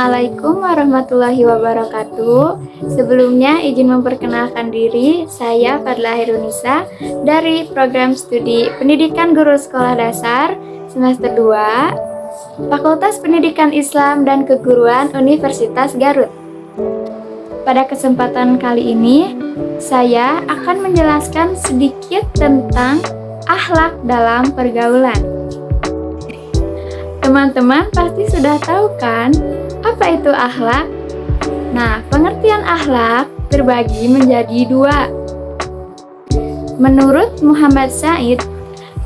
Assalamualaikum warahmatullahi wabarakatuh. Sebelumnya izin memperkenalkan diri, saya Fadla Herunisa dari Program Studi Pendidikan Guru Sekolah Dasar Semester 2, Fakultas Pendidikan Islam dan Keguruan Universitas Garut. Pada kesempatan kali ini, saya akan menjelaskan sedikit tentang akhlak dalam pergaulan. Teman-teman pasti sudah tahu kan, apa itu akhlak? Nah, pengertian akhlak terbagi menjadi dua. Menurut Muhammad Said,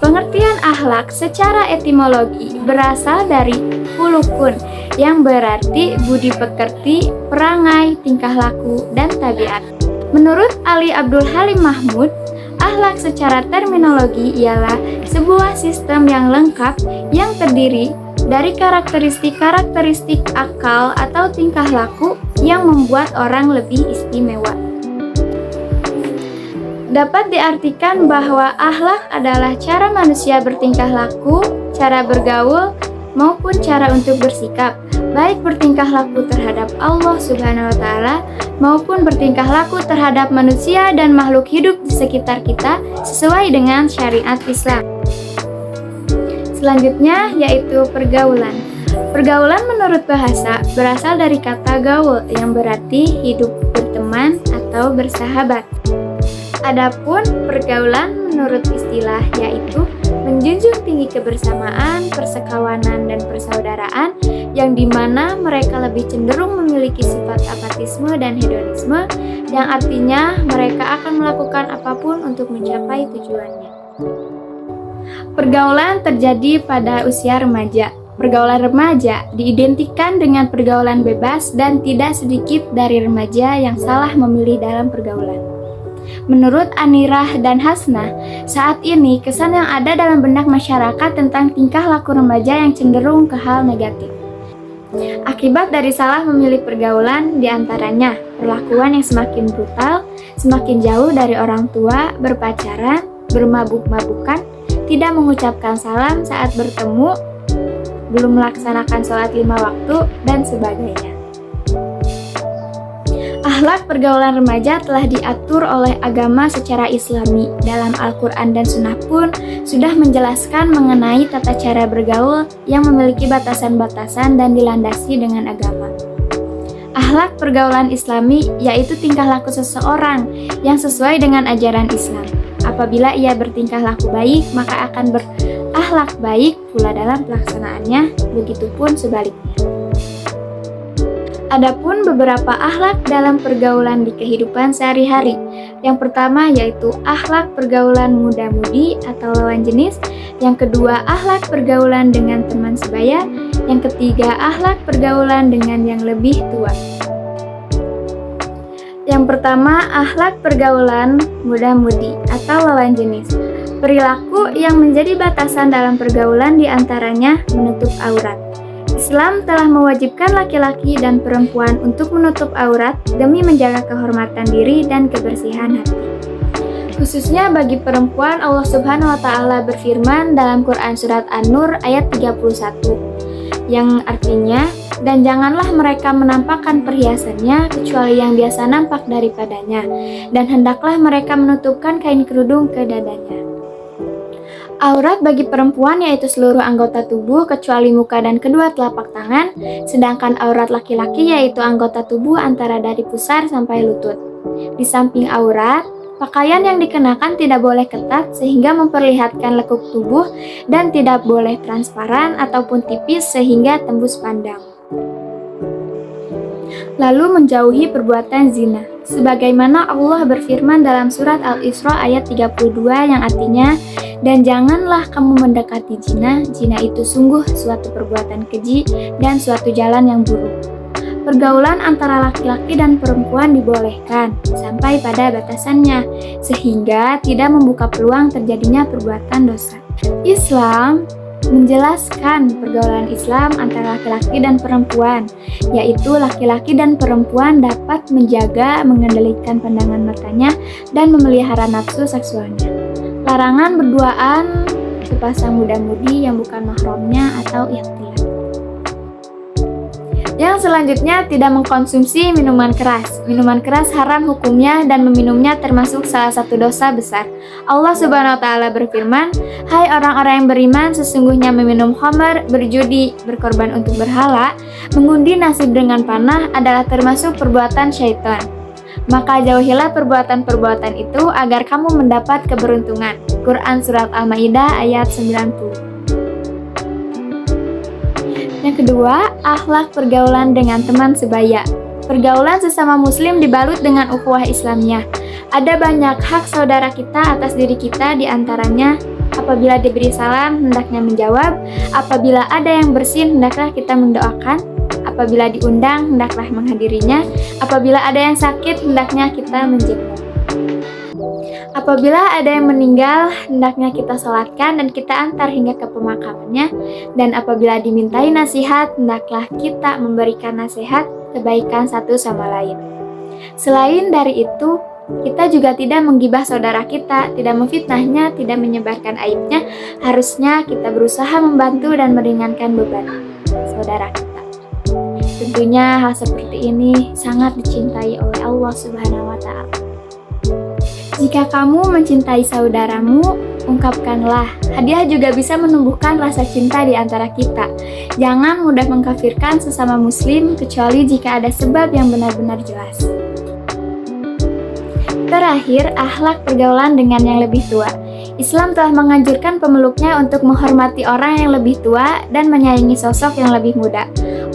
pengertian akhlak secara etimologi berasal dari khuluqun, yang berarti budi pekerti, perangai, tingkah laku, dan tabiat. Menurut Ali Abdul Halim Mahmud, akhlak secara terminologi ialah sebuah sistem yang lengkap yang terdiri dari karakteristik-karakteristik akal atau tingkah laku yang membuat orang lebih istimewa. Dapat diartikan bahwa akhlak adalah cara manusia bertingkah laku, cara bergaul, maupun cara untuk bersikap, baik bertingkah laku terhadap Allah Subhanahu wa Ta'ala maupun bertingkah laku terhadap manusia dan makhluk hidup di sekitar kita sesuai dengan syariat Islam. Selanjutnya yaitu pergaulan. Pergaulan menurut bahasa berasal dari kata gaul yang berarti hidup berteman atau bersahabat. Adapun pergaulan menurut istilah yaitu menjunjung tinggi kebersamaan, persekawanan, dan persaudaraan yang dimana mereka lebih cenderung memiliki sifat apatisme dan hedonisme yang artinya mereka akan melakukan apapun untuk mencapai tujuannya. Pergaulan terjadi pada usia remaja. Pergaulan remaja diidentikan dengan pergaulan bebas dan tidak sedikit dari remaja yang salah memilih dalam pergaulan. Menurut Anirah dan Hasnah, saat ini kesan yang ada dalam benak masyarakat tentang tingkah laku remaja yang cenderung ke hal negatif. Akibat dari salah memilih pergaulan diantaranya perlakuan yang semakin brutal, semakin jauh dari orang tua, berpacaran, bermabuk-mabukan, tidak mengucapkan salam saat bertemu, belum melaksanakan sholat 5 waktu, dan sebagainya. Akhlak pergaulan remaja telah diatur oleh agama secara islami. Dalam Al-Quran dan Sunnah pun sudah menjelaskan mengenai tata cara bergaul yang memiliki batasan-batasan dan dilandasi dengan agama. Akhlak pergaulan islami yaitu tingkah laku seseorang yang sesuai dengan ajaran Islam. Apabila ia bertingkah laku baik, maka akan berakhlak baik pula dalam pelaksanaannya, begitupun sebaliknya. Adapun beberapa akhlak dalam pergaulan di kehidupan sehari-hari. Yang pertama yaitu akhlak pergaulan muda-mudi atau lawan jenis. Yang kedua, akhlak pergaulan dengan teman sebaya. Yang ketiga, akhlak pergaulan dengan yang lebih tua. Yang pertama, akhlak pergaulan muda-mudi atau lawan jenis. Perilaku yang menjadi batasan dalam pergaulan diantaranya menutup aurat. Islam telah mewajibkan laki-laki dan perempuan untuk menutup aurat demi menjaga kehormatan diri dan kebersihan hati. Khususnya bagi perempuan, Allah Subhanahu wa Ta'ala berfirman dalam Quran Surat An-Nur ayat 31, yang artinya, dan janganlah mereka menampakkan perhiasannya kecuali yang biasa nampak daripadanya, dan hendaklah mereka menutupkan kain kerudung ke dadanya. Aurat bagi perempuan yaitu seluruh anggota tubuh kecuali muka dan kedua telapak tangan, sedangkan aurat laki-laki yaitu anggota tubuh antara dari pusar sampai lutut. Di samping aurat, pakaian yang dikenakan tidak boleh ketat sehingga memperlihatkan lekuk tubuh dan tidak boleh transparan ataupun tipis sehingga tembus pandang. Lalu menjauhi perbuatan zina. Sebagaimana Allah berfirman dalam surat Al-Isra ayat 32 yang artinya, dan janganlah kamu mendekati zina, zina itu sungguh suatu perbuatan keji dan suatu jalan yang buruk. Pergaulan antara laki-laki dan perempuan dibolehkan sampai pada batasannya, sehingga tidak membuka peluang terjadinya perbuatan dosa. Islam menjelaskan pergaulan Islam antara laki-laki dan perempuan, yaitu laki-laki dan perempuan dapat menjaga, mengendalikan pandangan matanya, dan memelihara nafsu seksualnya. Larangan berduaan sepasang muda-mudi yang bukan mahramnya atau ikhtilat. Yang selanjutnya, tidak mengkonsumsi minuman keras. Minuman keras haram hukumnya dan meminumnya termasuk salah satu dosa besar. Allah Subhanahu wa taala berfirman, "Hai orang-orang yang beriman, sesungguhnya meminum khamar, berjudi, berkorban untuk berhala, mengundi nasib dengan panah adalah termasuk perbuatan syaitan. Maka jauhilah perbuatan-perbuatan itu agar kamu mendapat keberuntungan." Quran Surat Al-Ma'idah ayat 90. Yang kedua, akhlak pergaulan dengan teman sebaya. Pergaulan sesama muslim dibalut dengan ukhuwah Islamiyah. Ada banyak hak saudara kita atas diri kita, diantaranya apabila diberi salam, hendaknya menjawab. Apabila ada yang bersin, hendaklah kita mendoakan. Apabila diundang, hendaklah menghadirinya. Apabila ada yang sakit, hendaknya kita menjenguk. Apabila ada yang meninggal, hendaknya kita salatkan dan kita antar hingga ke pemakamannya. Dan apabila dimintai nasihat, hendaklah kita memberikan nasihat kebaikan satu sama lain. Selain dari itu, kita juga tidak menggibah saudara kita, tidak memfitnahnya, tidak menyebarkan aibnya. Harusnya kita berusaha membantu dan meringankan beban saudara kita. Tentunya hal seperti ini sangat dicintai oleh Allah Subhanahu wa taala. Jika kamu mencintai saudaramu, ungkapkanlah. Hadiah juga bisa menumbuhkan rasa cinta di antara kita. Jangan mudah mengkafirkan sesama muslim kecuali jika ada sebab yang benar-benar jelas. Terakhir, akhlak pergaulan dengan yang lebih tua. Islam telah menganjurkan pemeluknya untuk menghormati orang yang lebih tua dan menyayangi sosok yang lebih muda.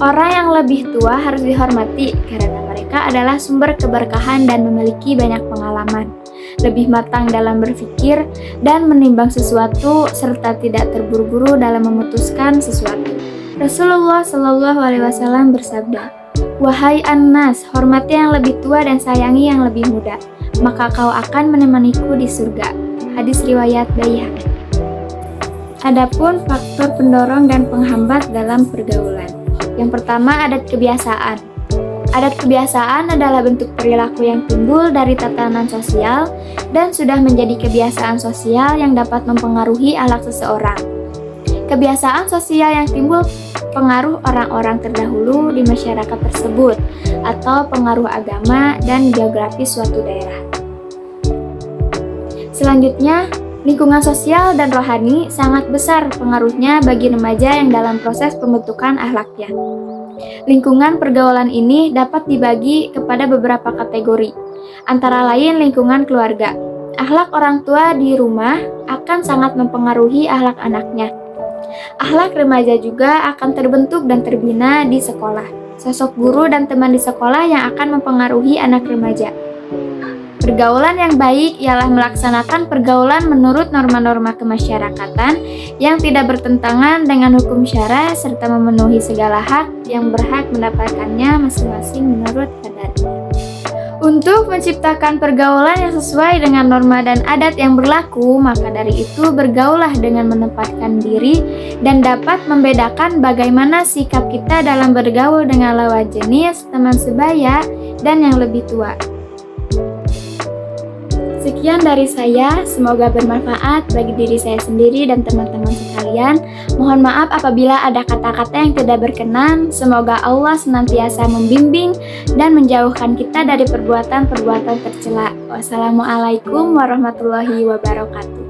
Orang yang lebih tua harus dihormati karena mereka adalah sumber keberkahan dan memiliki banyak pengalaman, lebih matang dalam berpikir dan menimbang sesuatu, serta tidak terburu-buru dalam memutuskan sesuatu. Rasulullah Shallallahu Alaihi Wasallam bersabda, "Wahai An-Nas, hormati yang lebih tua dan sayangi yang lebih muda, maka kau akan menemaniku di surga." Hadis riwayat Baihaqi. Adapun faktor pendorong dan penghambat dalam pergaulan. Yang pertama, adat kebiasaan. Adat kebiasaan adalah bentuk perilaku yang timbul dari tatanan sosial dan sudah menjadi kebiasaan sosial yang dapat mempengaruhi akhlak seseorang. Kebiasaan sosial yang timbul pengaruh orang-orang terdahulu di masyarakat tersebut atau pengaruh agama dan geografi suatu daerah. Selanjutnya, lingkungan sosial dan rohani sangat besar pengaruhnya bagi remaja yang dalam proses pembentukan akhlaknya. Lingkungan pergaulan ini dapat dibagi kepada beberapa kategori, antara lain lingkungan keluarga. Akhlak orang tua di rumah akan sangat mempengaruhi akhlak anaknya. Akhlak remaja juga akan terbentuk dan terbina di sekolah. Sosok guru dan teman di sekolah yang akan mempengaruhi anak remaja. Pergaulan yang baik ialah melaksanakan pergaulan menurut norma-norma kemasyarakatan yang tidak bertentangan dengan hukum syara serta memenuhi segala hak yang berhak mendapatkannya masing-masing menurut kadarnya. Untuk menciptakan pergaulan yang sesuai dengan norma dan adat yang berlaku, maka dari itu bergaullah dengan menempatkan diri dan dapat membedakan bagaimana sikap kita dalam bergaul dengan lawan jenis, teman sebaya, dan yang lebih tua. Sekian dari saya, semoga bermanfaat bagi diri saya sendiri dan teman-teman sekalian. Mohon maaf apabila ada kata-kata yang tidak berkenan. Semoga Allah senantiasa membimbing dan menjauhkan kita dari perbuatan-perbuatan tercela. Wassalamualaikum warahmatullahi wabarakatuh.